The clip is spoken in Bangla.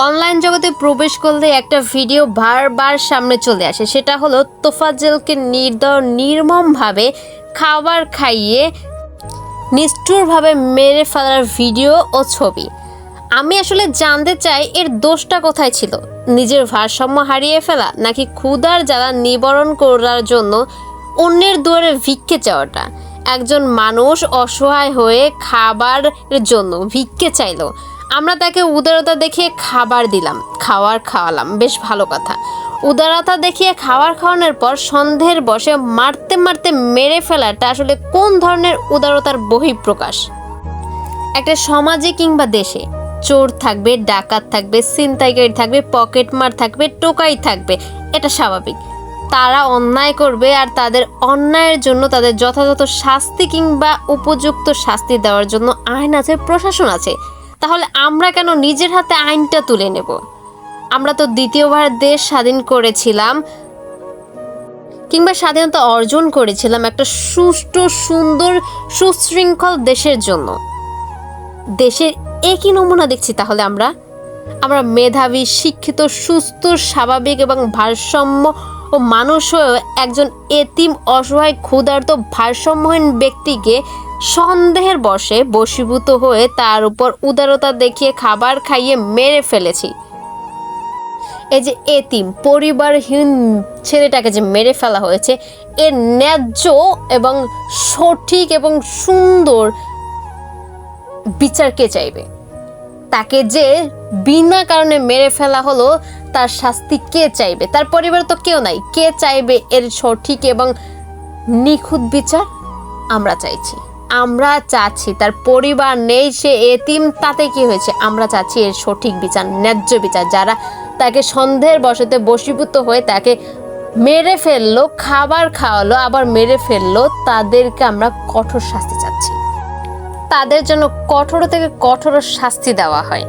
অনলাইন জগতে প্রবেশ করলে একটা ভিডিও বারবার সামনে চলে আসে, সেটা হলো তোফাজ্জলকে নির্মমভাবে খাবার খাইয়ে নিষ্ঠুরভাবে মেরে ফেলার ভিডিও ও ছবি। আমি আসলে জানতে চাই এর দোষটা কোথায় ছিল, নিজের ভারসাম্য হারিয়ে ফেলা নাকি ক্ষুধার জ্বালা নিবারণ করার জন্য অন্যের দুয়ারে ভিক্ষে চাওয়াটা। একজন মানুষ অসহায় হয়ে খাবারের জন্য ভিক্ষে চাইলো, আমরা তাকে উদারতা দেখিয়ে খাবার দিলাম, খাওয়ালাম, বেশ ভালো কথা। উদারতা দেখিয়ে খাবার খাওয়ানোর পর সন্দেহের বশে মারতে মারতে মেরে ফেলাটা আসলে কোন ধরনের উদারতার বহিঃপ্রকাশ? একটা সমাজে কিংবা দেশে চোর থাকবে, ডাকাত থাকবে, ছিনতাইকারী থাকবে, পকেটমার থাকবে, টোকাই থাকবে, এটা স্বাভাবিক। তারা অন্যায় করবে আর তাদের অন্যায়ের জন্য তাদের যথাযথ শাস্তি কিংবা উপযুক্ত শাস্তি দেওয়ার জন্য আইন আছে, প্রশাসন আছে। তাহলে আমরা কেন নিজের হাতে আইনটা তুলে নেব? আমরা তো দ্বিতীয়বার দেশ স্বাধীন করেছিলাম কিংবা স্বাধীনতা অর্জন করেছিলাম একটা সুষ্ঠু, সুন্দর, সুশৃঙ্খল দেশের জন্য। দেশের একই নমুনা দেখছি তাহলে আমরা মেধাবী, শিক্ষিত, সুস্থ, স্বাভাবিক এবং ভারসাম্য ও মানুষ হয়েও একজন এতিম, অসহায়, ক্ষুধার্ত, ভারসাম্যহীন ব্যক্তিকে সন্দেহের বশে বশীভূত হয়ে তার উপর উদারতা দেখিয়ে খাবার খাইয়ে মেরে ফেলেছি। এই যে এতিম, পরিবারহীন ছেলেটাকে যে মেরে ফেলা হয়েছে, এর ন্যায্য এবং সঠিক এবং সুন্দর বিচার কে চাইবে? তাকে যে বিনা কারণে মেরে ফেলা হলো, তার শাস্তি কে চাইবে? তার পরিবার তো কেউ নাই। কে চাইবে এর সঠিক এবং নিখুঁত বিচার? আমরা চাইছি, আমরা চাচ্ছি। তার পরিবার নেই, সে এতিম, তাতে কি হয়েছে? আমরা চাচ্ছি এর সঠিক বিচার, ন্যায্য বিচার। যারা তাকে সন্দেহের বশতে বশীভূত হয়ে তাকে মেরে ফেললো, খাবার খাওয়ালো, আবার মেরে ফেললো, তাদেরকে আমরা কঠোর শাস্তি চাচ্ছি। তাদের জন্য কঠোর থেকে কঠোর শাস্তি দেওয়া হয়।